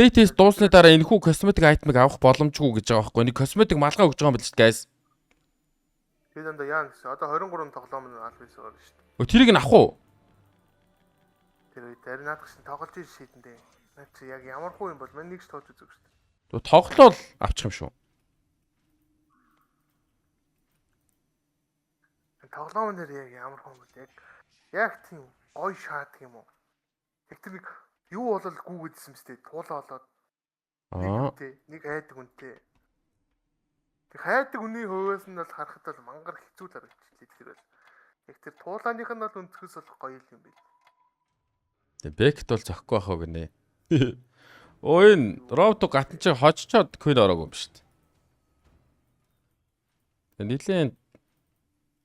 Playtest дуусны дараа энэхүү косметик айтмыг авах боломжгүй гэж байгаа байхгүй. Нэг косметик малгай өгж байгаа юм байна шүү дээ, guys. Би дандаа яа гэсэн. Одоо 23 тоглоом нь аль биш байгаа шүү дээ. Тэрийг нь авах уу? Тэр үед ари наадах шин тоглож ий шийдэндээ. Наа чи яг ямар хуу юм бол мань нэг ч тоож үзэг шүү дээ. Тоглоол авчих юм шүү. Тоглоом дээр яг ямар хуу юм бол яг тийм гой шаадаг юм уу? Яг тэр нэг юу болол гүүгээдсэн мэт туулаа болоод нэг хайдаг үнтэй. Тэг хайдаг үний хөвөөс нь бол харахад бол мангар хэцүү харагдчихлээ тэр бол. Яг тэр туулааных нь бол өнцгөөс болох гоё юм байл. Тэг бэкт бол зөхгүй байх уу гинэ. Өө энэ робот гатан чи хожчоод квин ороогүй юм шүү дээ. Нилийн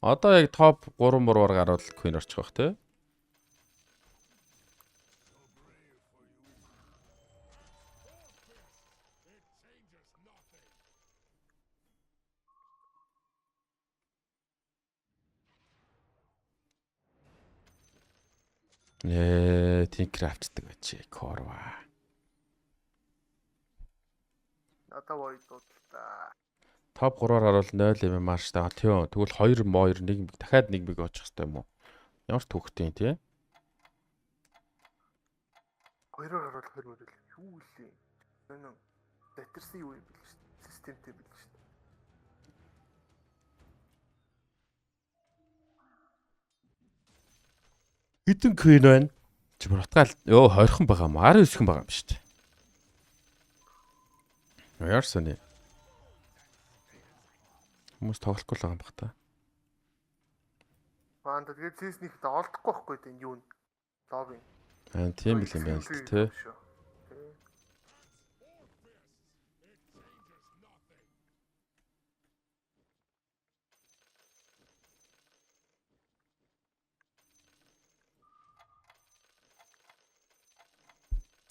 одоо яг топ 3 муруур гарвал квин орчих байх те. Тинкрафтдаг байж корва. Одоо бой дуудалтаа. Топ 3-аар харуул 0 юм марштай. Тийм. Тэгвэл 2 моёр нэг дахиад нэг мэг очих хэрэгтэй юм уу? Ямар ч төвхтэй тий. 2-оор харуул 20 мөрөл юу вэ? Энэ баттерси юу юм бэ шүү дээ. Системтэй биш шүү дээ. Хэдэн квин байна? Чи протокол ёо 20хан байгаа юм. 19хан байгаа юм шүү дээ. Яарсан ээ. Хүмүүс тоглохгүй л байгаа юм бах та. Маанда тэгээд сиснийхд олдохгүй байхгүй дээ юу н лобби. Тийм л юм байна л тий.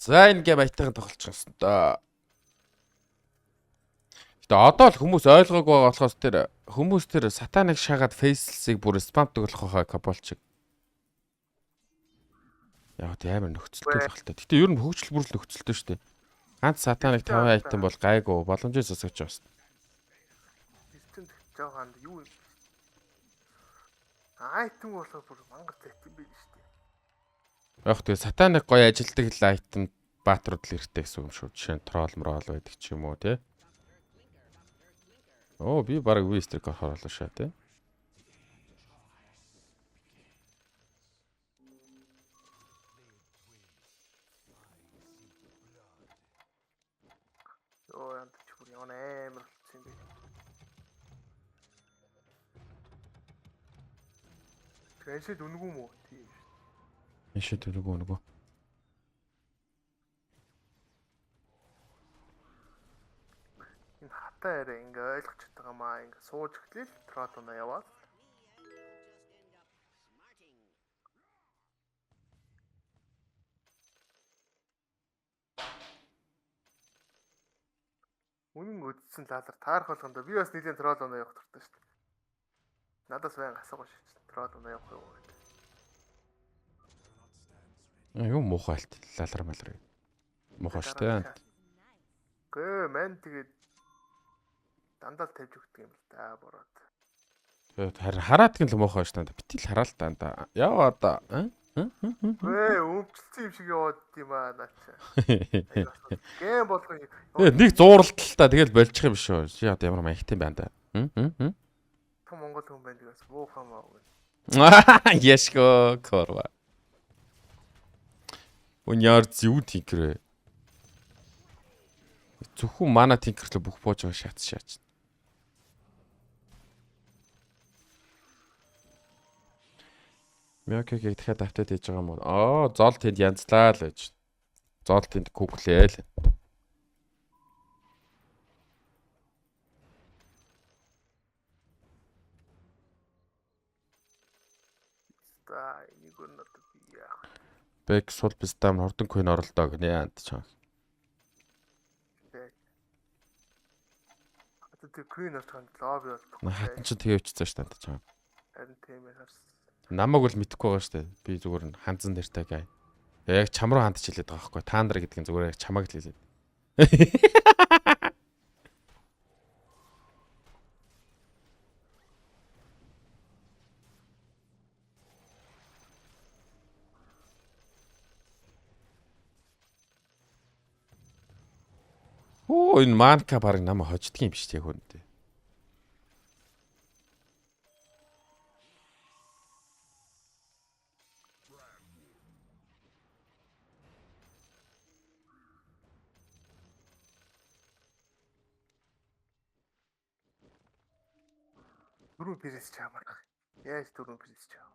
За энэ гэм айтайхан тоглож гисэн доо. Гэтэ одоо л хүмүүс ойлгоогүй байгаа болохоос тэр хүмүүс тэр сатаныг шагаад фейслсийг бүр спамдаг болох хаа каполчиг. Яг тэ амар нөхцөлтэй л хальтаа. Гэтэ ер нь хөгжил бүрл нөхцөлтэй шүү дээ. Ганц сатаныг 5 айтем бол гайгүй боломжтой засаж байна. Системд жоохон юу юм. Айтем болохоор бүр мангар зэт юм биш шүү дээ. Яг тэгээ сатаныг гоё ажилдаг л айтем баатрууд л хэрэгтэй гэсэн юм шүү. Жишээ нь трол мрол байдаг ч юм уу те. Оо би бараг вистрик орхоолоо шаа те. Оо янд ч бүр ямар амар болсон юм бэ. Тэшээ дүнгүй мүү тийм. Эшээ дүнгүй нөгөө. Энэ хатаа арай ингээ ойлгож чаддаг юм аа ингээ сууж эхлэв тротона яваад. Үнэн өдсөн лазер таарах болгондоо би бас нэлийн тротона явах туртай шүү дээ. Надаас байн асуугаа шийдсэн. Тротона явах юу гэдэг. Юу муухайлт лалар малар. Муухай штэ. Гэ мэн тэгээд дандаа тавьж өгдөг юм л да бороод. Тэгээд харин хараадаг л муухай штэ. Битэл хараал та. Яа одоо. Өвчлцэн юм шиг яваад тийм аа наача. Гэм болгоо. Нэг зууралт л та тэгэл болчих юм биш үү? Чи одоо ямар маягтай байна да. Том Монгол хүн байна дээс буухамаа. Яшко корва. Уняар зүү тинкрэ. Зөвхөн мана тинкрлээ бүх боож байгаа шаач. Мякэг дахиад апдейт хийж байгаа юм уу? Зол тэнд янзлаа л гэж. Зол тэнд гуглээ л. За энийг өнөд би яах. Бэк сул бистам хурдан квин оролдоо гэнэ анд чам. Тэр квин орчиход лобби болдог. Хатан ч тэгээ өчсөн ш танд чам. Харин тийм ээ харсан. Намайг бол мэдэхгүй байгаа штэ. Би зүгээр нь ханзан нэртэй гай. Яг чам руу хандч хэлээд байгаа байхгүй. Таандра гэдэг нь зүгээр яг чамаг л хэлээд. Оо энэ манка баг намайг хождөг юм биш тэг хүнтэй. Дөрөв пирс чамаа. Яаж дөрөв пирс чаа?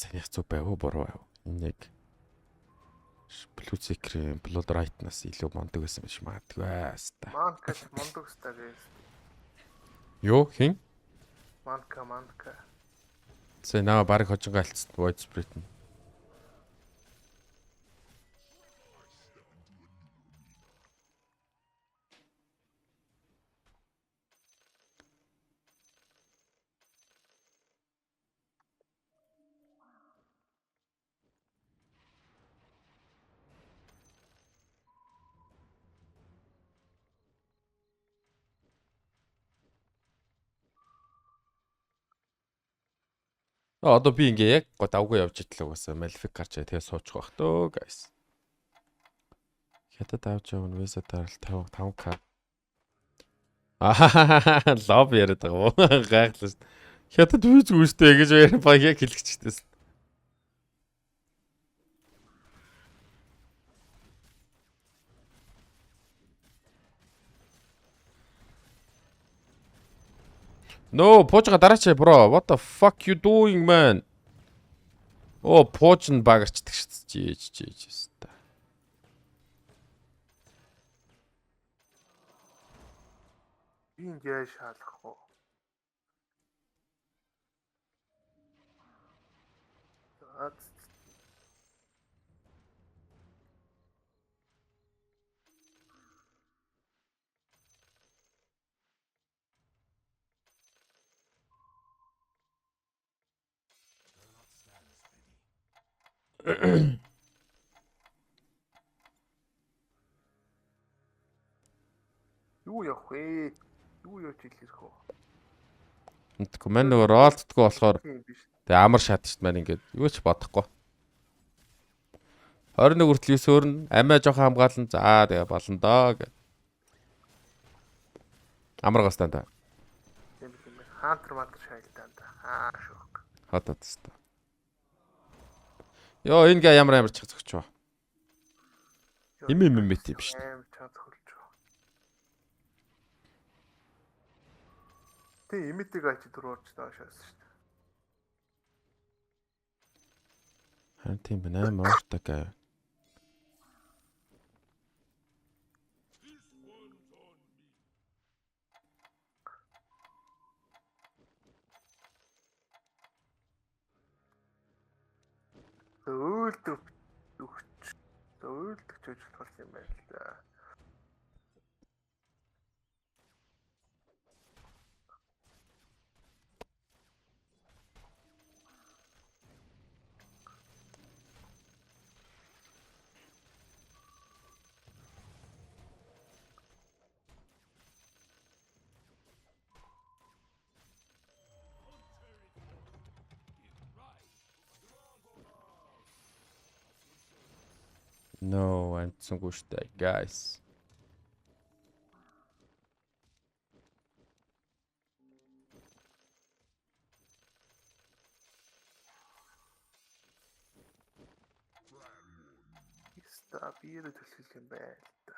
Санийх зүг байв уу буруу байв. Энэ яг Blue Seeker Blood Right-наас илүү мондөг байсан биш магадгүй аста. Манка мондог ста гэсэн. Юу хин? Манка. Сэ наа баг хожингаа алдсан Void Spirit нь. Одоо би ингээ яг давгүй явж итлээ угаасаа Malefic гарч тэгээ суучих бах төө guys. Хятад авч явна виза дарал 5k. Аа лоб яриад байгаа уу? Гайхлаа. Хятад виз үүстэй гэж баг яг хэлчихсэн. No, пуужга дараач bro. What the fuck you doing man? Оо, пууж нь багарчдаг шүү дээ. Жээж. Би яаж шаалгах вэ? Юу явах вэ? Юу явж хэлэх вэ? Мэдгүй маань нөгөө ролддгоо болохоор Тийм биш. тэгээ амар шат шүү дээ маань ингээд юу ч бодохгүй. 21 хүртэл 9 өрн амиа жоохон хамгаална. За тэгээ болно доо гэ. Амар гастаа та. Тийм. Хантер шайлтаа та. Шок. Хатаад тест. Йоо энэ га ямар чих зөгч ба. Мэт юм шүү дээ. Аим чад хөлж байгаа. Тэ имитиг ачи дөрөөрч таашаас шүү дээ. Харин тийм байна аа морта гэ. Өөлдөг чөж болсон юм байна л да. No, амтсангүй шүү дээ, guys. Иста биеэ төлөх юм байна л да.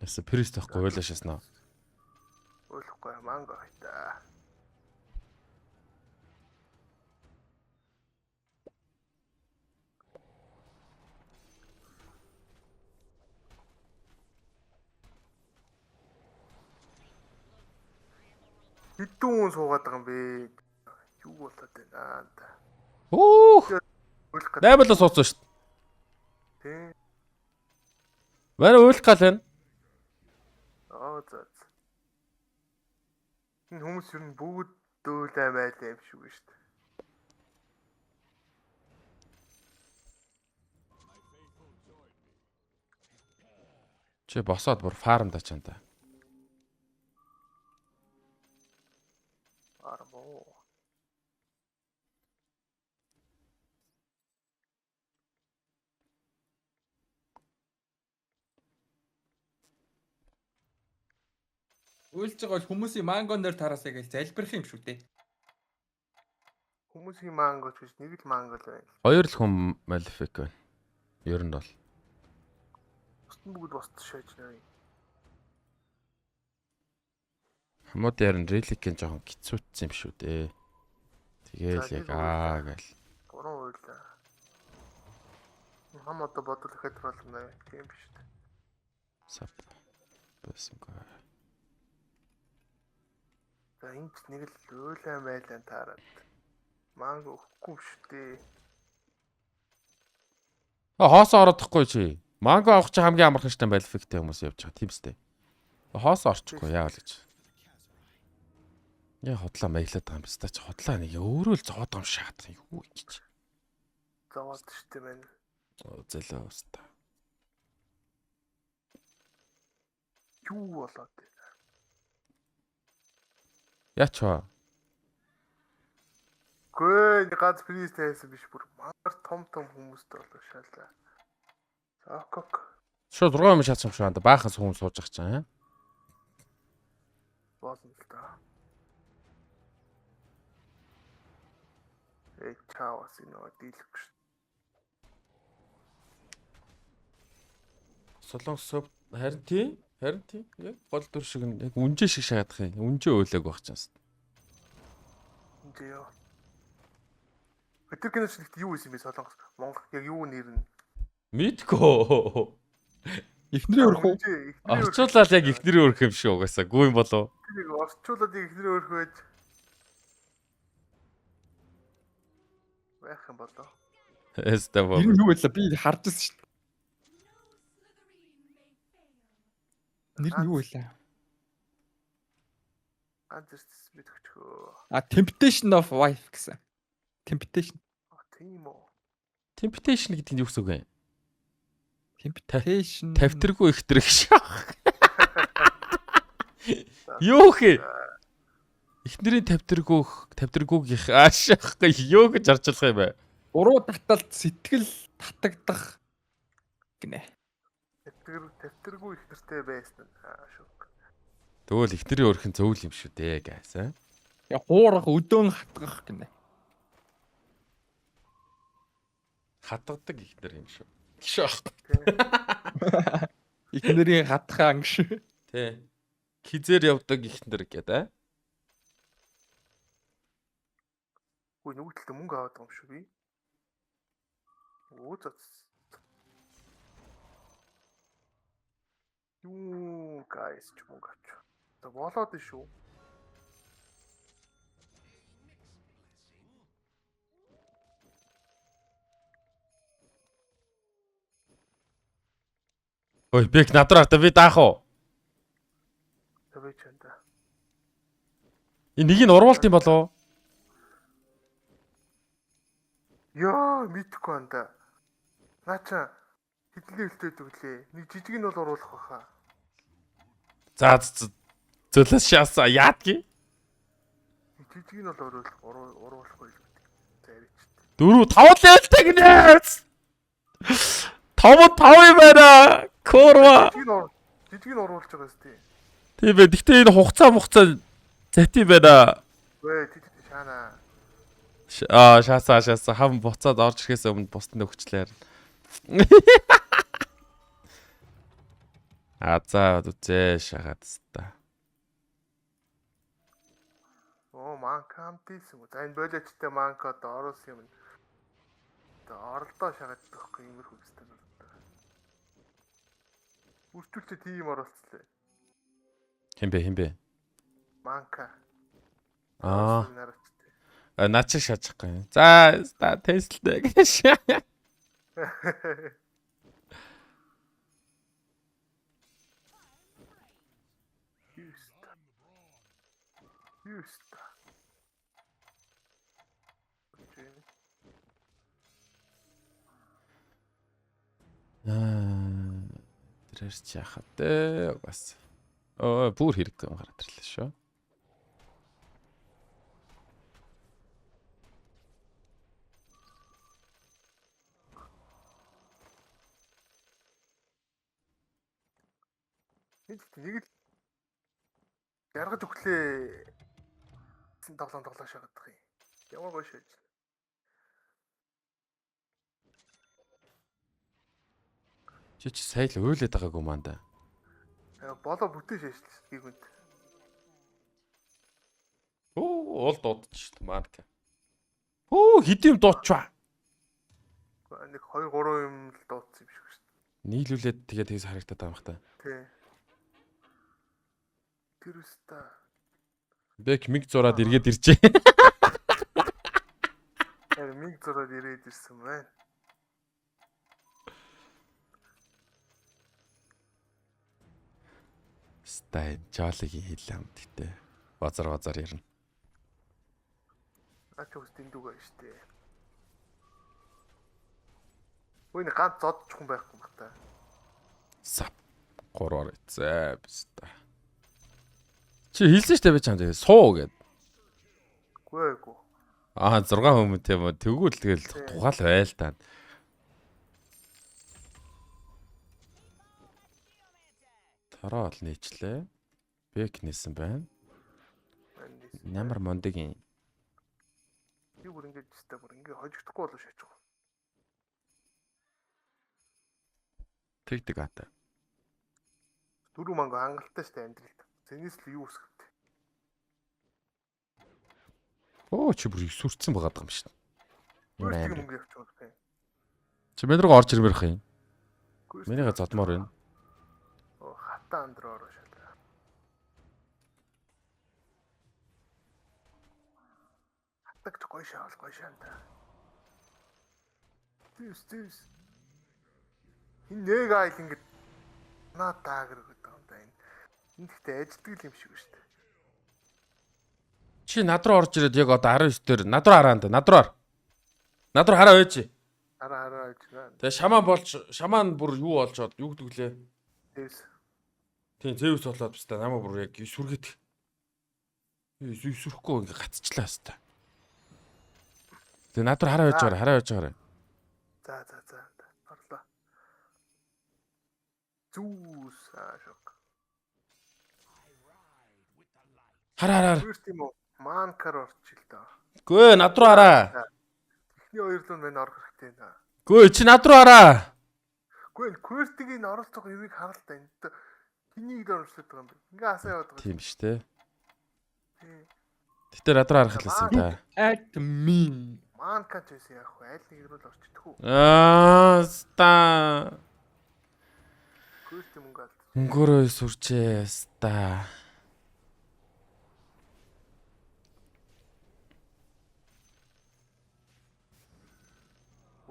Яса прист тахгүй ойлоо шаснаа. Ойлгохгүй манго хайтаа. Хэдэн хүн суугаад байгаа юм бэ? Юу болоод байна да. Оо! Ойлгох гэдэг. Найбалаа сууцсан шүү дээ. Тэ. Манай ойлгох гал байна. За. Энэ хүмүүс ер нь бүгд Дүүлээ байлаа юм шиг шүү дээ. Чи босоод бүр фармд очианда. Армоо. Үйлж байгаа бол хүмүүсийн мангон дээр тараасаа гэж залбирх юм шүү дээ. Хүмүүсийн мангоч биш нэг л манго л байна. Хоёр л хүн Malefic байна. Ер нь бол. Бусдын бүгд босд шааж нэ. Хамууд ярин Relic-ийн жоохон гицүүцсэн юм шүү дээ. Тэгээл яг гэл. Буруу үйлээ. Хам одоо бодол ихэд болно тийм биш үү? Сап. Бэсэнгүй. За энд нэг л өөлөө байлаа таарад. Манго өгөхгүй шүү дээ. Хоосоо ородохгүй чи. Манго авах чи хамгийн амархан штэ Malefic-тэй хүмүүс явж байгаа тийм сте. Хоосоо орчихгүй яавал гэж. Яа хотлоо маялаад байгаа юм бэ? Чи хотлоо нэг өөрөө л зоод гам шаадах юу гэж. Зовоод штэ байна. Зэлээ уста. Юу болоод байна? Ячаа. Гүй гац приз тайсан биш бүр маар том хүмүүстэй болоо шаалаа. Заакок. Шууд 6 юм шатсан юм шиг байна. Баахан хүн сууж байгаа чинь. Болно л да. Чаавас иноо дийлэх шүү. Солонгос соп харин тий яг гол дүр шиг нь яг үнжээ шиг шаадах юм. Үнжээ өөлөөг байх чаас. Үнжээ ёо. Өдөр киноч нэгт юу исэн бэ Солонгос? Монгол яг юу нэр нь? Мэдгүй. Эхнэрээ өрөх үү? Орчуулаад яг ихнэрийн өрх юм шиг угаасаа. Гүү юм болов. Тэрийг орчуулаад ихнэрээ өрх байж байх юм болоо. Эстэ боо. Тэр нь юу байлаа? Би харж ирсэн шүү дээ. Нэр нь юу байлаа? Ганц зэрс мэдвчхөө. Temptation of Wife гэсэн. Temptation. Тийм үү. Temptation гэдэг нь юу гэсэн үг вэ? Temptation. Тавтэргүй ихтэр шах. Юу хэ? Ихнэрийн тавтэргүйгийнх аашаахгүй юу гэж арчлах юм бэ? Буруу таталт сэтгэл татагдах гинэ. Тэвтэргүй их нэртэй байсан шүүк. Тэгвэл ихнэрийн өрхөн зөвл юм шүү дээ гайс аа. Я хуурах өдөөн хатгах гинэ. Хатгадаг ихнэр юм шүү. Шах. Эхнэрийн хатхаа ангш. Тэ. Хизээр явдаг ихнэр гэдэг аа. Үгүй нөгөө талд мөнгө аваад байгаа юм шүү би. Оо цац. Юу гайс ч мөнгө авч. За болоод шүү. Ой, бик надраа та би даах уу? Тэвэ чанда. Энийг нь урвалт юм болов? Яа, мэдхгүй анда. Наача хэдэн левелтэй дүглээ. Нэг жижиг нь бол оруулах баха. За зөлөөс шаасаа яадгийн? Жижиг нь бол оруулахгүй л гэдэг. За яриач. 4 5 левелтэй гинээс. 5 юм байна. Корва. Жижиг нь оруулж байгаа сте. Тийм бай. Гэхдээ энэ хугацаа зати байна. Вэ, тит шаана. Шаасаа хам буцаад орж ирэхээс өмнө бусд нь өгчлээ. За үзээ шахаад та. Оо, манкамтис юм. За энэ болоочтой манка одоо оруулсан юм. Одоо оролдоо шахаад байхгүй юм их үстэй. Үрчүүлчээ тийм оруулцлаа. Хин бэ? Манка. Наач шаажахгүй. За тесттэй гэж. Юуста. Арайч яхаа дээ угаас. Бүр хэрэггүй юм гараад ирлээ шүү. Нэг л яргаж өглөө тоглоо шахагдах юм. Ямар гоё шээж. Чи сая л уйлээд байгаагүй манда. Болоо бүтэн шээжлээ гүйгүнд. Ол дуудчих шүү марка. Хэдийн дуудчихва. Нэг 2 3 юм л дуудсан юм шиг шүү. Нийлүүлээд тэгээд тэгс харагдаад байгаа юм хта. Тий. Тэр үстэ. Бэк миг зураад эргээд иржээ. Яг миг зураад ирээд ирсэн байна. Стай жаалыгийн хилэм гэдэг. Базар ярина. Ач үст дэндүүгээ штэ. Ой нэг ганц зодчихгүй байхгүй юм хта. Сап 3-оор эцээ биста. Чи хэлсэн штэ би чам тэгээ суу гэд. Гүйгүй. 6 хүмүүс тийм үү. Тэгвэл тэгэл тухаал байл та. Тараа ол нийчлээ. Бэк нээсэн байна. Ямар мондгийн. Би бүр ингэж өстэй бүр ингэ хожигдохгүй болов шаачих. Тэгдэг ата. 4 манго хангалттай штэ амьдралд. Зэнээс л юу үсгэв. Чи бүр их сүрцэн байгаад байгаа юм шиг. Өөртөө мөнгө явуучих юм бэ. Чи мен рүү орж ирмээр хаа юм. Минийга задмаар байна. Хата андроо шалаа. Хатагч гоё шаанда. Тэвс. Энэ нэг айл ингэ надаа гэрэг гэдэг юм да энэ. Энд ихтэй ажилтдаг юм шиг шүү дээ. Чи над руу орж ирээд яг одоо 19 дээр над руу хараа. Над руу хараа байж. Хараа гэж байна. Тэгээ шаман бүр юу болж чад юу гэдэг лээ. Тэвс. Тийм зэвс болоод баста намаа бүр яг сүргээд. Сүрхгүй ингээ гацчлаа баста. Тэгээ над руу хараа байж байгаа. За. Орлоо. Зүүс шок. Хараа. First юм уу? Манкар орчих л доо. Гүй над руу хараа. Эхний хоёр л мань орох хэрэгтэй наа. Гүй чи над руу хараа. Гүй Quest-ийн оролцох юмыг харалтаа энэ. Тэнийг л оролцоод байгаа юм бэ. Ингээ асаа яваад байгаа. Тийм шүү дээ. Гэтэ над руу харах хэлсэн та. Admin. Манкач байсан яах вэ? Аль нэг рүү л орчихдох уу? Ста. Quest мөнгө алд. Өнгөрөө сүрчээ ста.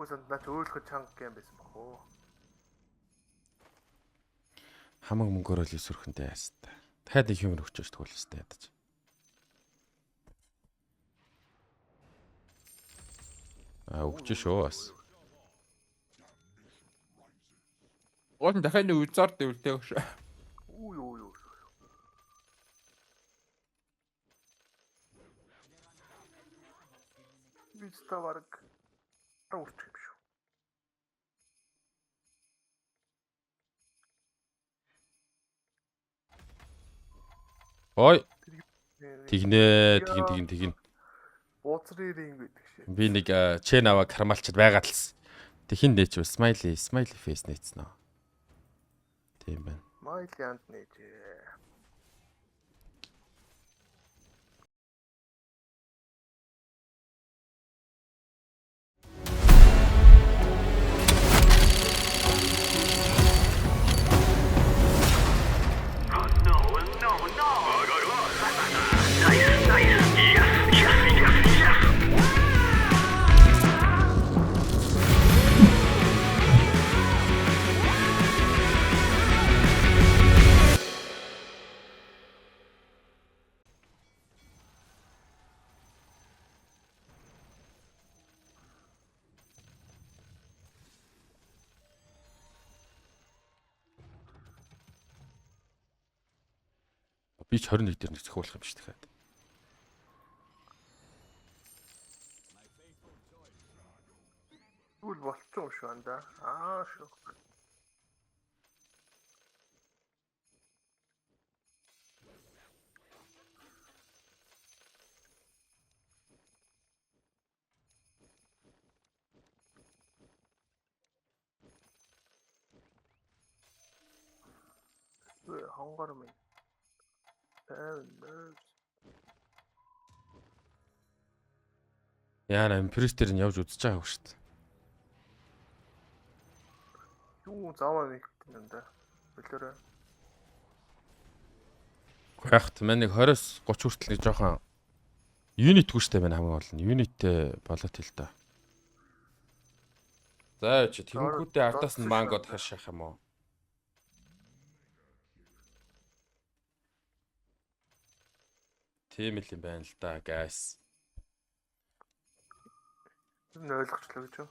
Үсэнд наач өөрлөхөд чанга юм байсан баг уу? Хамаг мөнгөөрөө л сүрхэнтэй яаста. Дахиад их юм өгчөөж тгүүлстэй ядаж. Өгч шүү бас. Уул нь дахиад нэг үзар дэвлтэй өгш. Юу. Вичта варг урчих юм шүү. Ой. Тэгнэ. Бууцрын гэдэг шиг. Би нэг чен аваа кармалчд байгаад лс. Тэхин нээч смайли фейс нээцнэ. Тийм байна. Майли анд нээж. Би ч 21 дээр нэг зохиолох юм шүү дээ. Үл болчих юм шүү анда. Шүү. Хонгор минь. Яа, импрестер нь явж үзэж байгаагүй шүү дээ. Юу заваа нэгтэн юм да. Бэлэрэ. Хахт маань нэг 20-с 30 хүртэл нэг жоохон юнитгүй штэ байна хамгийн гол нь. Юниттэй болоод хэл та. За чи тэнгүүдээ ардаас нь манго дахиад шахах юм уу? Тийм л юм байна л да, guys. Энэ ойлгочлоо гэж юу?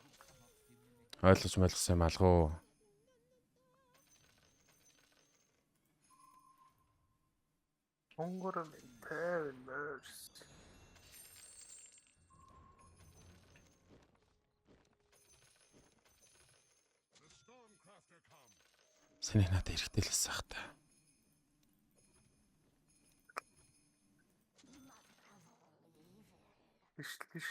Ойлгосон юм алгуу. Хонгор минь тайвнаас. Сэний надад эрэхтэй л эсэх та. Биш.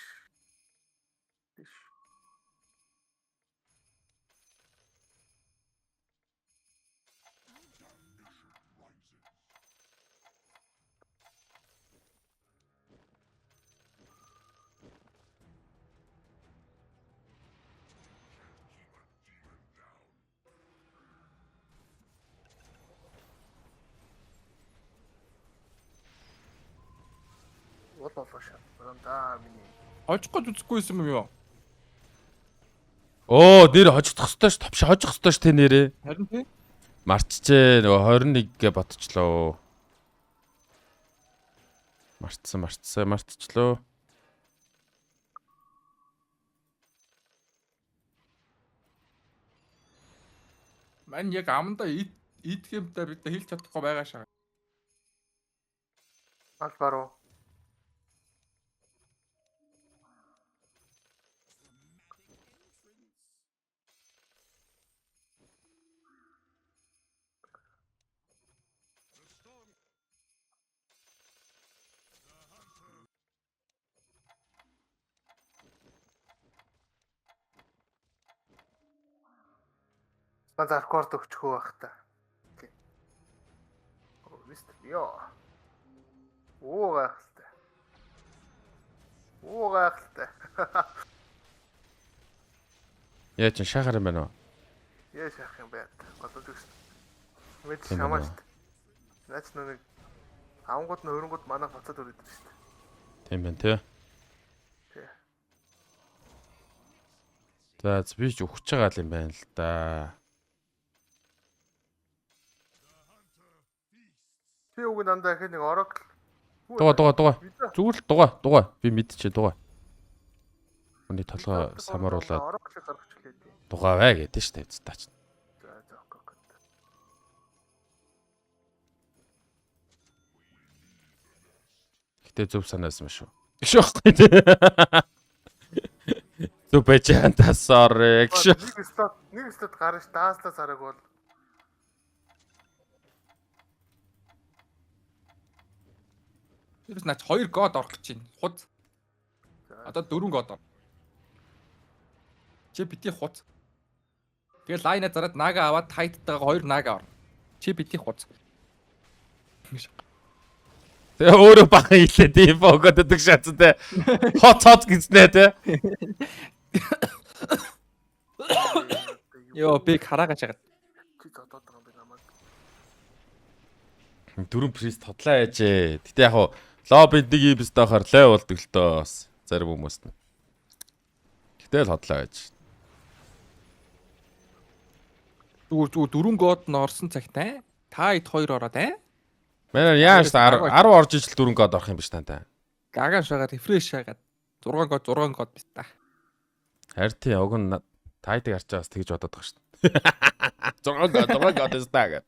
Болоо шат. Да миний. Хожих гэж үзэхгүйсэн юм юу? Оо, нэр хожигдох хэвээр ш, товш хожих хэвээр ш тэ нэрээ. Харин тий. Марчжээ нөгөө 21-гээ ботчлоо. Мартчихлоо. Мань яг аманда идгэмтэй бид хэлж чадахгүй байгаа шаа. Албаруу. Надад рекорд өгчихөө байх та. Оо, мистер ёо. Оо гахалтай. Яа чи шахаар юм байна уу? Яа шахах юм бэ? Бодож үзсэн. Мэд шамаач. Наач нэг авангууд нь хөрөнгүүд манай хоцод өрөд шүү дээ. Тийм байна тий. За би ч өгч байгаа юм байна л да. Би үг дандаа их нэг орокл. Дуга. Зүгээр л дуга. Би мэдчихэ дуга. Өний толгой самааруулаад ороклыг гаргачихлээ дээ. дугаа бай гэдэг штэ цаач. За окей. Гэтэ зөв санаасан шүү. Гэж байхгүй тий. Зөв байж та sorry гэж. Нэг стат гарч дааслаа цараг бол Тэрс наач 2 год орох гэж байна. Хуц. Одоо 4 год ор. Чи бити хуц. Тэгээ лайна зараад нага аваад хайттайгаа 2 нага ор. Чи бити хуц. Тэгээ өөрөө бахан хэлээ тийм богод өгдөг шаттай. Хот гэснэ те. Йоо би хараагаач ягаад. чи зодоод байгаа юм би намайг. Дөрөв прист тодлаа яажээ. Гэтэ яг хуу лоббид нэг юм бистэ ахаар лай болдог л тоо бас зарим хүмүүст нь. Гэтэ л тодлаа яаж. Зүгээр 4 год нь орсон цагтай. Та ид 2 ороод Манай яаж 10 орж ижил 4 год орох юм биш таа. Гаган шагаад рефреш шагаад 6 год биш та. Харин тий уг нь тайдаг арч байгаас тэгж бодоод байгаа шүү дээ. 6 год эстаага.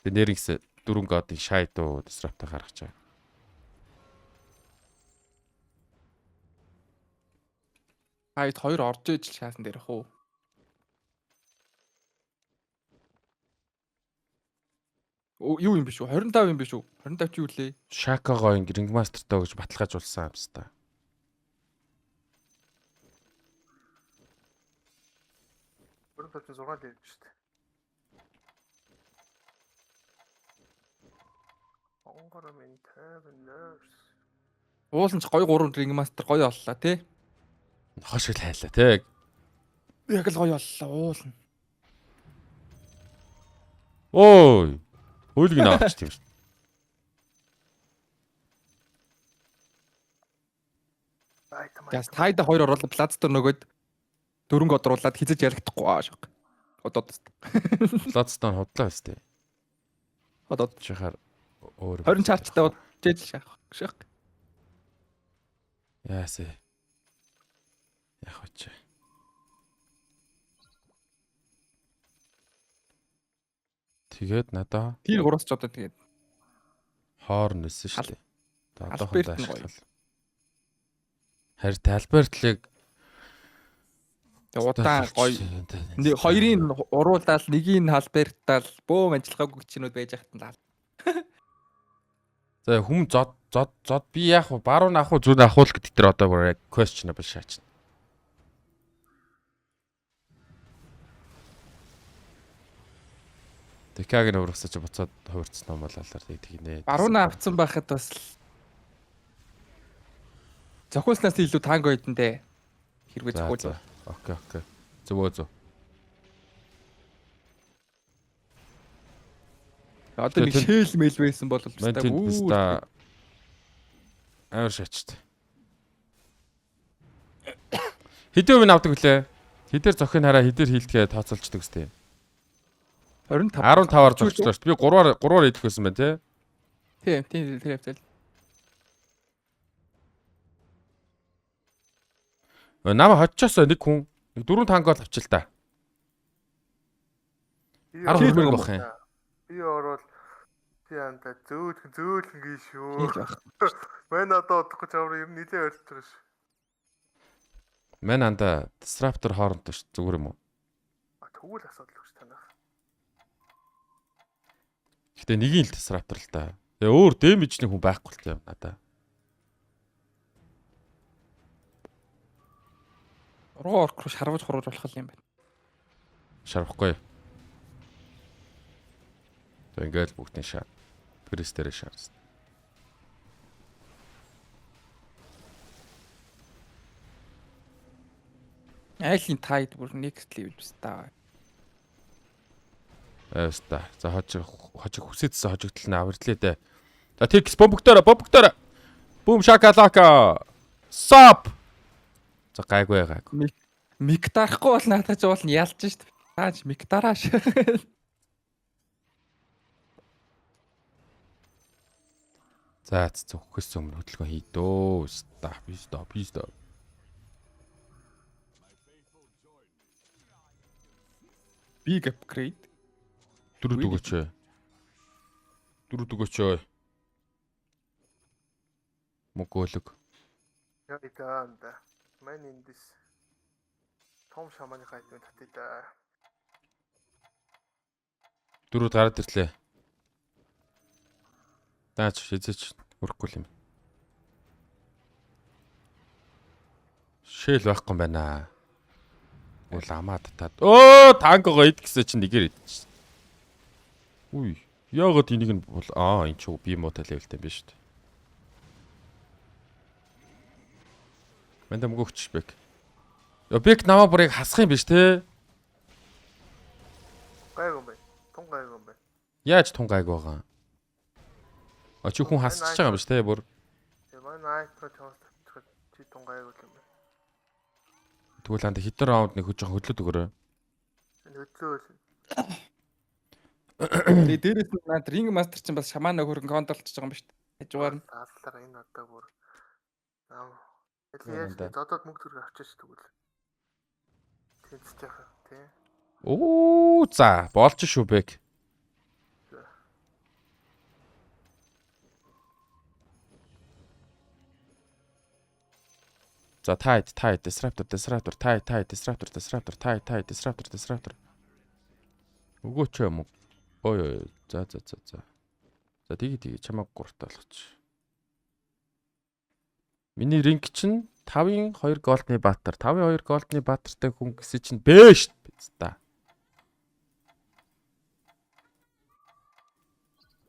Тэгээ нэрийгс 4 годын шай дуу disrupt гаргаж байгаа. Хайд 2 орж иж шаасан дээр хөө. Юу юм биш үү? 25 юм биш үү? 25 чи юу лээ? Шакаго ringmaster-таа гэж баталгаажуулсан юм байна. Бүрэн тавчин 6 лээ шүү дээ. Онгор минь 50 nurse. Уулын ч гоё 3 ringmaster гоё оллоо тий. Хошиг хайлаа тий. Яг л гоё оллоо уулна. Ой. Хөлг нь авч тийм шүү. Газ тайда 2 оруулаад плацтер нөгөөд 4 годруулаад хизэж ярихдахгүй аа шог. Одоо Bloodstone худлаа өстэй. одоо Чихаар өөр 20 чарттай удаж шах шах. Яасэ. Яг үчи. Тэгээд надаа Тэр 3-аас ч одоо тэгээд хоор нэсэн шүү дээ. Альберт Одоохондоо нь гоё. ашиглал. Харин Альбертлиг удаан гоё. Хоёрын уруулаад нэгийг нь халбертал бөөм ажиллагаагүй гिचнүүд байж хахтан лаа. За хүм зод би яах вэ? Баруун авах уу, зүрх авах уу гэдэг дээр одоо бүр яг questionable шаачна. Тэкагийн урагсаж буцаад хувирцсан юм болоо л тэгнэ. Баруун авцсан байхад бас зохиолснаас илүү танго хэдэндээ хэрвээ зохиол. Окей. Зөв. Одоо нэг шээл мэйл байсан бол өстой амар шачт. Хэдэн үн авдаг вүлээ? Хэдэр зохин хараа хэдэр хилтгээ тооцоолчдаг үстэй. 15-аар зогчлоо шүү дээ. Би 3-аар идэх байсан байна тий. Тийм тэр хавцал. Намаа хоччоосоо нэг хүн 4 тангол авчил та. 10 мөр бах юм. Би орвол би анда зөөлхөн гişүү. Мэн одоо удахгүй чавар юм нилээ орж байгаа ш. Мэн анда disruptor хоорондоо ш зүгээр юм уу? Тэгвэл асуудал өгч танах. Гэтэ нэгийн л disruptor л та. Тэгээ өөр damage-ний хүн байхгүй л юм надаа. Руу орох шарваж хурууж болох юм байна. Шарвахгүй. Тэг ингээл бүгдний шаа. Престэрэ шаарс. Айлын тайд бүр next level биш таа. Эста. За хожиг хүсэдсэн хожигдол нь авэрлээ дээ. За тикс бомбогдороо. Бум шакалака. Сап. За гайгүй. Мигдарахгүй бол наатаж уул нь ялж шít. Тааж мигдарааш. За зөвхөс өмнө хөдөлгөөн хийдөө. Стop. Big upgrade. Дөрөв өгөөч. Мөгөөлөг. Яг идэанда. Мэн эндис. Том шаманы хайдын татъя да. Дөрөв гараад ирлээ. Даач хизээч өрөхгүй юм. Шээл байхгүй юм байна. Уул амаа татаад. Танкого ид гэсэн чинь нэгээр идэж. Үй, яагаад энийг нь бол энэ ч би муутай левелтэй биш шүү дээ. Мэндэм гөгч бэк. Бэк намаа бүрийг хасах юм биш те. Гайгүй юм байна. Тун гайгүй юм байна. Яаж тун гайг байгаа? Чи хүн хасчих байгаа юм биш те бүр. Манай найтроо чамд чи тун гайгүй юм байна. Тэгвэл ханд хитэр раунд нэг хөдлөд өгөрөө. Хөдлөө. Тэгээ дээрээс нь наад ring master чинь бас шамана хөрөнгө контролч байгаа юм ба шүү дээ. Хажуугаар нь. Аадлаар энэ одоо бүр. Яаж зодод мөнгө төрөг авчиж тэгвэл. Тэнцэж яах тий. За болж шүү бэк. За тайд disruptor disruptor. Өгөөч юм уу? Ой. За. За тэгээ чамаг гуртаа болгоч. Миний ринг чинь 5-ын 2 голдны баатар. 5-ын 2 голдны баатартай хүн гэсэн чинь бэ штт биз та.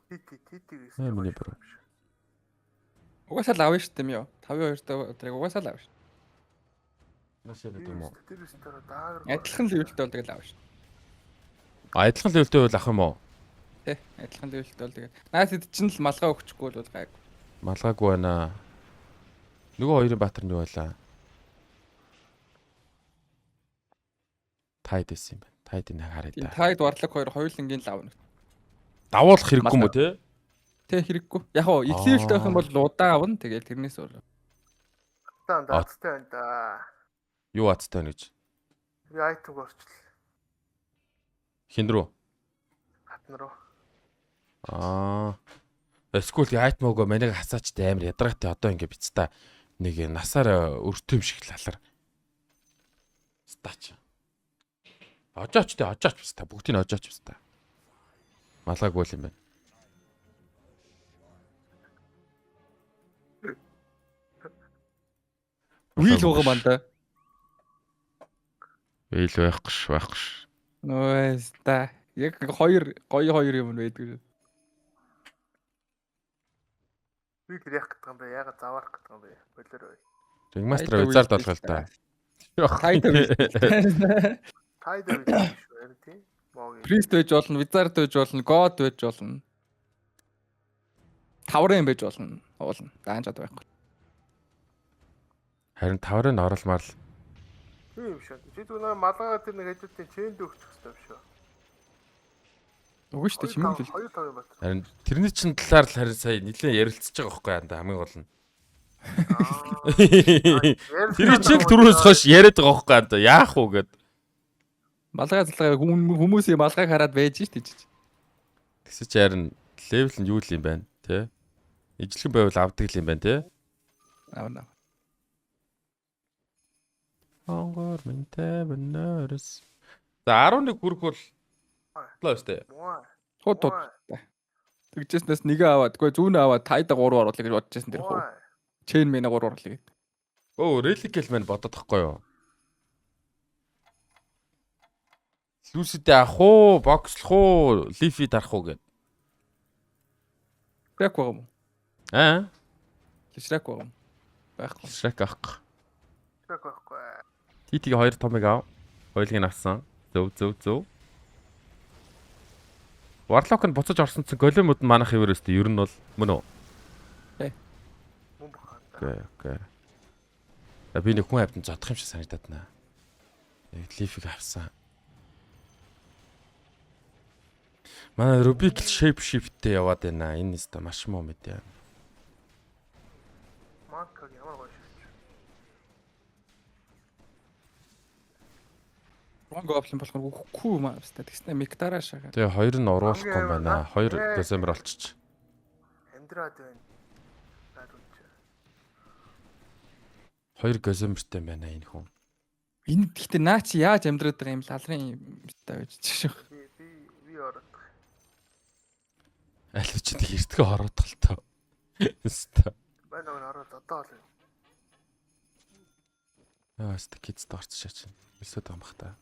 Титиг Миний бро. Угаасаа л авна шүү дээ юм юу? 5-2 өдрийг угаасаа л авна шүү. Машаа гэдэг юм уу? Тэр өстөрө даагар. Адилхан левелтэй бол тэгэл авна шүү. Адилхан левелтэй бол ах юм уу? Тий, адилхан левелтэй бол тэгэл. Наад хэд чинь л малгай өгчихгүй бол гайгүй. Малгаагүй байна. Нөгөө хоёрын баатар нь юу байлаа? Тайд байсан юм байна. Тайдыг харъя да. Тайд варлаг 2 хоёулангийн л авна. Давуулах хэрэггүй юм уу те? Тэ хэрэггүй. Яг гоо их левелтэй байх юм бол удаан авна. Тэгэл тэрнээс өөр. Даацтай байна да. Юу аттай гэж? Би айтог орчил. Хин рүү? Хатна руу. Эсвэл айтмоогоо манайг хасаачтай амар ядаргатай одоо ингэ биц та. Нэг насаар өртөм шиг лалар. Стач. Ажаач биз та. Бүгдийг ажаач биз та. Малгаагүй юм байна. Үйл байгаа маа да. Ээл байхгүй. Нөөс та. Яг хоёр юм байдаг. Би тэр яах гэдэг юм бэ? Ягаад заваарах гэдэг юм бэ? Болоор бай. Ringmaster визард болох л та. Тайд биш үү? Тийм. Могийн. Priest байж болно, wizard байж болно, god байж болно. Таврын байж болно. Уулна. Даанчаад байхгүй. Харин таврын оролмаар л Тийм юм шүү. Чи зүгээр малгайгаа тэр нэг хэдүүдийн чэнд өгчих хэрэгтэй биш үү? Үгүй шүү дээ, чимээ л. 2-5 бат. харин тэрний чин талаар л харин сая нэлээд ярилцж байгаа байхгүй яа хамгийн гол нь. Тэр чиг түрүүс хойш яриад байгаа байхгүй яа яах уу гэд. Малгай залгаа хүмүүсийн малгайг хараад байж штий ч. Тэгсэ чи харин левел нь юу л юм байна те? Ижлэгэн байвал авдаг л юм байна те? Аавна. Онгор минтэй бэнэрс. За 11 хүрэх бол лоостэй. Хот. Тэгжээснээс нэгэ аваад, үгүй зүүнээ аваад тайда 3 оруулах гэж бодож байсан тэр хөө. Чейн мэнэ 3 оруулах гэдэг. Реликэл мэн бодоод тахгүй юу? Лүсэдээ ах уу, бокслох уу, лифи дарах уу гэд. Шрек байгаа юм. Шрек байгаа юм. Байхгүй. Шрек авах. Шрек байхгүй. Титиг 2 томыг ав. Хоёулыг нь авсан. Зөв. Warlock нь буцаж орсон чинь големуд нь манах хэвээрээс ер нь бол мөн үү? Мөн бахаа. Окей. Би нэг хүн авдан зодох юм шиг санагдаад байна. Лифиг авсан. Манай Rubik shape shift-тэй яваад байна. Энэ нэстэ маш муу мэт яа. Манкаг ямар гоё шүү. Гоблин болохоор үхэхгүй юм аа. Тэгснэ мектараа шагаад. Тэгээ хоёр нь уруулахгүй юм байна. 2 дезембер олчих. Амьдраад байна. Найдварч. 2 дезембертэй байна энэ хүн. Энэ гэхдээ наа чи яаж амьдраад байгаа юм лалрын юмтай байж шүү. Би ороод. Аль ч нэг эртгээ ороод талтаа. Өстө. Байна ороод одоо л. Өстө кидс дорцшаа чинь. Өсөд байгаа юм бах та.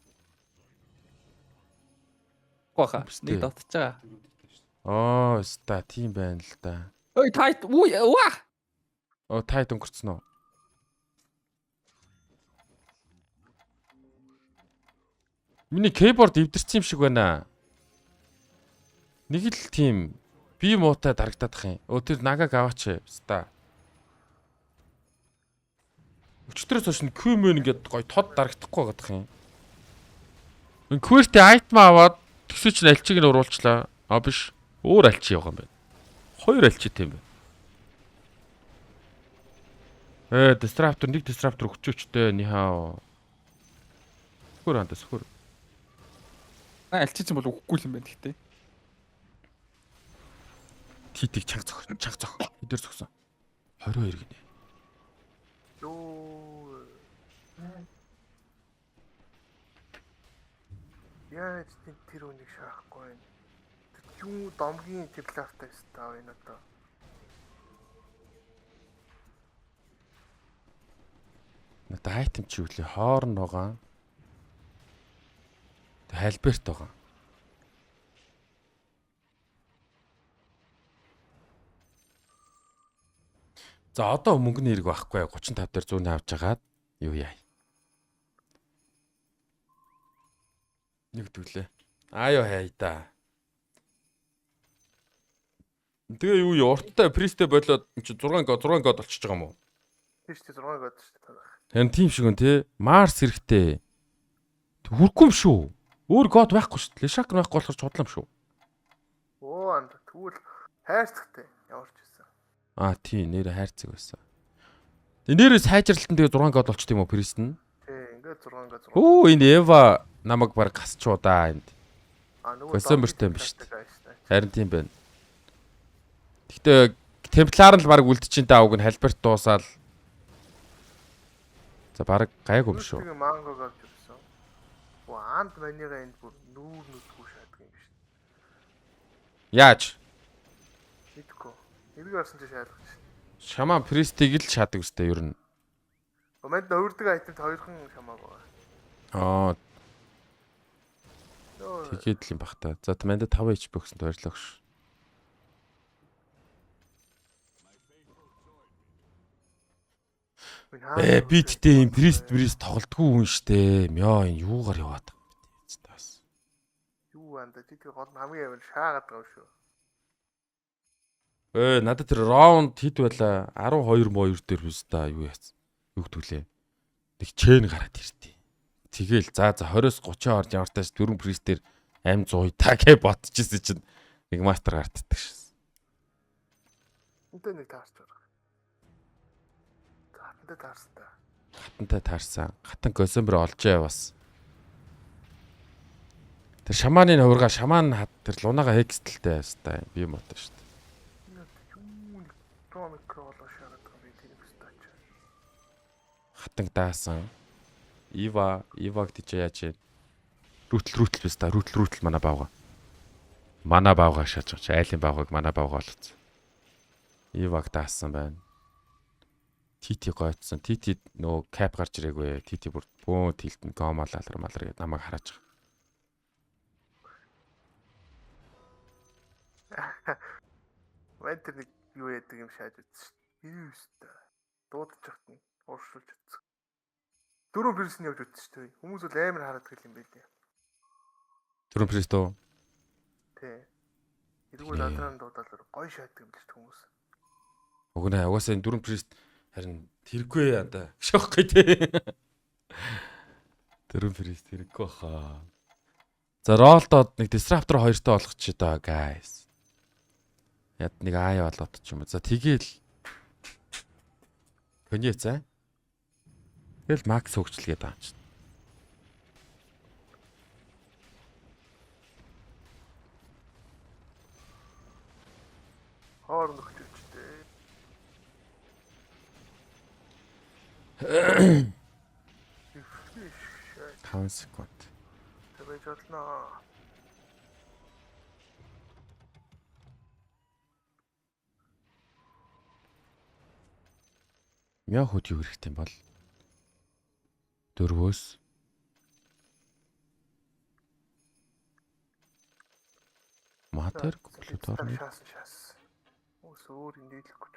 Гоха. Нэг дотож байгаа. Өстө тийм байна л да. Ой тайт уу. Тайт өнгөрцөн үү? Миний кейборд эвдэрсэн юм шиг байна. Нэг л тийм би муутай дарагдаад ах юм. Тэр нагаг аваач ста. Өчтөрөөс хойш нь Q-мэн ингээд гоё тод дарагдахгүй байгаа юм. Энэ Quest item аваад тэгсээ чинь альчиг нь уруулчлаа. Биш. Өөр альчи яваа юм байна. 2 альчитэй юм байна. Disruptor нэг disruptor өгчөөчтэй нихаа. Сөхөр хандас сөхөр. Альчиж юм бол үхэхгүй юм байна гэхдээ. Титиг чанга зөх. Хэдэр зөксөн. 22 гинэ. Йоо. Яаж тэр үнийг шахахгүй вэ? Юу домгийн теплафтай стаа энэ одоо. Надад айтем чи үлээ хоорн байгаа. Тэг хальберт байгаа. За одоо мөнгөний хэрэг байхгүй 35 дээр 100 авч жагаад юу яа. Нэг түлээ. Аё хайда. Тэгээ юу урттай пристэ болоод чи 6 год болчихж байгаа юм уу? Тийм шүү 6 год шүү дээ. Харин тийм шиг үн те. Марс хэрэгтэй. Хүрхгүй юм шүү. Өөр год байхгүй шүү. Лешак байхгүй болохоор чудлаа юм шүү. Оо анд тэгвэл хайрцагтай ямар ч байсан. Аа тий нэр хайрцаг байсан. Нэрээ сайжралтан тэгээ 6 год болчт юм уу прист нь? Тий ингээд 6 год. Оо энэ Эва намайг баг гасчуудаа энд. Нөгөө Косомертэй юм биш үү? Харин тийм байна. Гэхдээ темплар нь баг үлдчихээн та уг нь халберт дуусаал. За баг гайгүй юм шүү. Тэгээ мангог авч ирсэн. Оо анд манига энд бүр нүүрнүүдгүй шатдаг юм биш. Яаж? Мэдгүй. Энийг орсон чи шаардлагач. Шаман пристийг л шаадаг үстэй ер нь. Момент өөрдөг айтемд хоёрхан шамаа байгаа. Аа Нөө тэгээд л юм бах та. За манда 5 HP өгсөнд баярлалаа ш. Би тэгтээ юм прист тоглодгүй хүн штэ. Мё энэ юугаар яваад байгаа юм бэ? Таас. юу анда чи тэр гол хамгийн амар шаагаад байгаа юм шүү. Надад тэр раунд хит байла 12 моёр дээр хүста юу яц. Юу гтүлээ. Тэг чээн гараад иртий. Тэгэл за 20-с 30 орж ямартайс дөрөв пристээр аим 100 та гэ ботчихсэн чинь нэг мастер гартдаг шээ. Энтэй нэг таарч байгаа. Хатантай таарсан та. Хатантай таарсан. Хатан косомбер олжээ бас. Тэр шамааны хувирга шаман тэр лунага хексtelтэй байстай би юм уу шүү дээ. Томик болоо шаагаад байгаа би тэр хэвчээч. Хатан даасан. Иваг тийч яаж вэ? Рүтл биш та рүтл мана баага. Мана баага шааж байгаа чи айлын баагааг мана баага олцсон. Иваг даасан байна. Тити гойцсон. Тити нөө кап гарч ирээгүй. Тити бүр бөө тилтэн гомалалар гэдэг намайг хараж байгаа. Вентер нэг юу яадаг юм шааж үзсэн шүү. Юу өстө. Дуудаж явахт нь ууршуулж үзсэн. Дөрөв пирс нь явж үзсэн шүү. Хүмүүс бол амар хараад гэл юм байлээ. Дөрөв пирс дөө. Тий. Тэргүй надран дуудаад гоё шаадаг юм л шүү хүмүүс. Угнаа угаасаа энэ дөрөв пирс харин тэргүй янда. Шохой тий. Дөрөв пирс тэргүй хаа. За ролдод нэг disruptor 2-той болгох чи даа guys. Яд нэг аа болоод ч юм уу. За тэгэл. Хөнье цаа. Тэгэл макс хөгжлгээд байгаа юм чинь. Хоор нөхчтэй. 5 секунд. Тэгэж бодлоо. Мяа хөт юу хэрэгтэй юм бол 4-өөс матер компьютер Шаас. Ус өөр юм дийлэхгүй.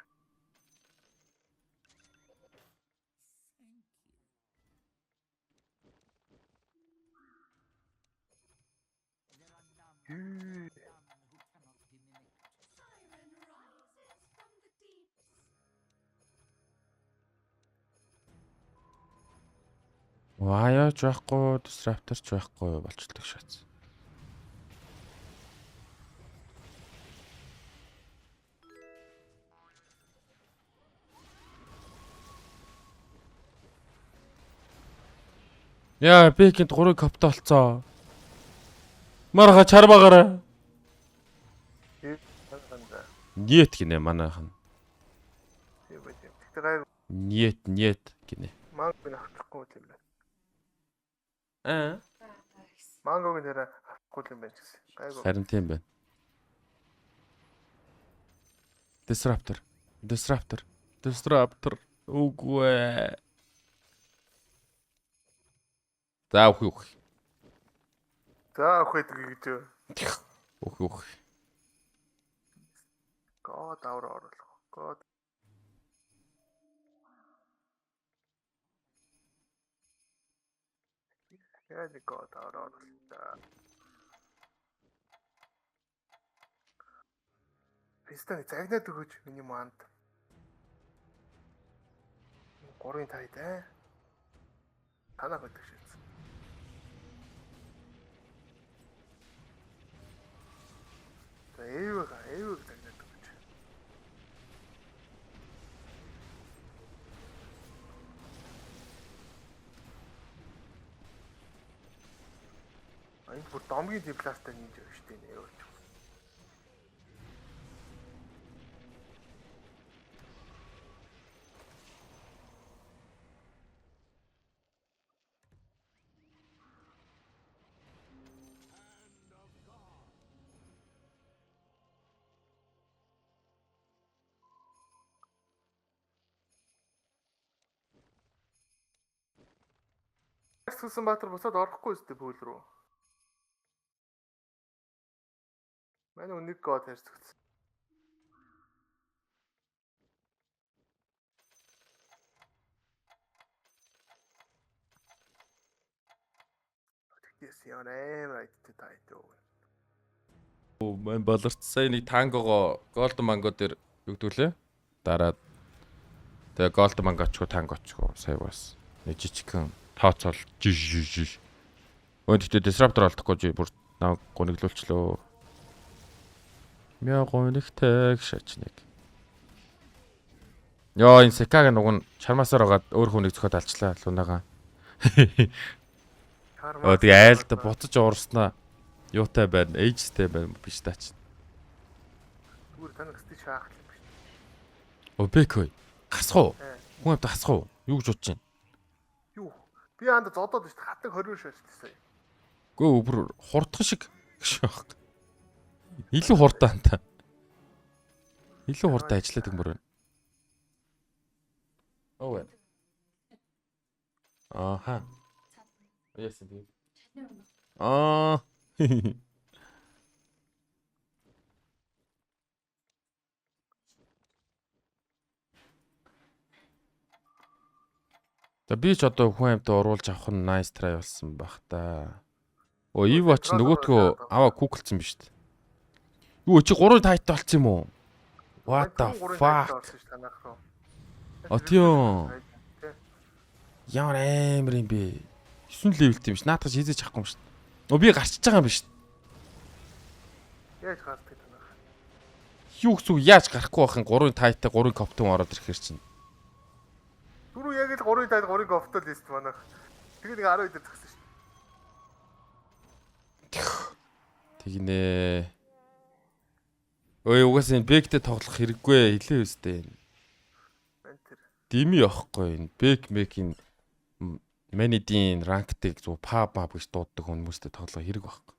Ваяа ч байхгүй, disruptor ч байхгүй болчихлоо шаац. Яа, бэкэнд 3 копт олцоо. Марга чарбагаараа. Нет гинэ манайхан. Нет гинэ. Манг би авчихгүй юм байна. Аа. Мангогийн нэрээ авахгүй юм байна ч гэсэн. Гайгүй. Харин тийм байна. Disruptor. Үгүй ээ. За үх. За өхөд гэж. Үх. God аваар оруулах. God. Яг God аваар оруулах. Пистаны загнаад өгөөч миний манд. 3-ын 5 дээ. Танаа гэдэг шээс. За эвэг загнаад өгөөч. Энд бүр домгийн дипластай нинж өгч штэ нэ явуулж. Гэсэн Баатар босоод орохгүй өстэй пүүл рүү. Манай нэг гол харьцагц. Тэгээс яа нээр айттай тайдуу. Мэн болорт сая нэг тангого голд манго дээр өгдүүлээ. Дараа тэгээ голд мангочгүй тангочгүй сая бас нэг жижигхэн тооцоол жиж. Өөдөө disruptor олдохгүй бүр намайг гониглуулчлаа. Мяа гонигтэй шачныг. Яа энэ секаг нүг нь чармаасаар байгаа өөр хүнийг зөхөд алчлаа лунага. Тэгээ айлд буцаж уурснаа. Юутай байна, эйжтэй байна биш таач. Түр танах сте шаах юм биш. Обекой. Гасах уу? Хүн амт гасах уу? Юу гэж бодож байна? Юу? Би анда зодоод шүү дээ. Хатаг 20 шаажчихсан. Гөө бүр хурдхан шиг гэж баг. Илүү хурдан та. Илүү хурдан ажилладаг мөр байна. Оо. Аха. Яасан тийм. Аа. За би ч одоо хүн амьтаа оруулж авах нь nice try болсон баг та. Оо Ива ч нөгөөдгөө аваа куклцсан биз дээ. Юу чи 3 тайттай болцсон юм уу? What the fuck? Атё. Ямар амар юм бэ? 9 левелтэй юм ш. Наадах хийж чадахгүй юм ш. Оо би гарчиж байгаа юм биш. Яаж гардаг танах? Юу гэсэн үг яаж гарахгүй байхын 3 тайттай 3 коптон ороод ирэхээр чинь. Түрүү яг л 3-ын тайд 3-ыг офтол лист манах. Тэгээд нэг 12 дээр тагсан шүү. Тэгнэ. Ой угаас энэ бэктэй тоглох хэрэггүй хэлээ үстэй. Бантер. Дими явахгүй энэ бэк мекийн манидийн ранктыг зөв па гэж дууддаг хүмүүстэй тоглох хэрэг байхгүй.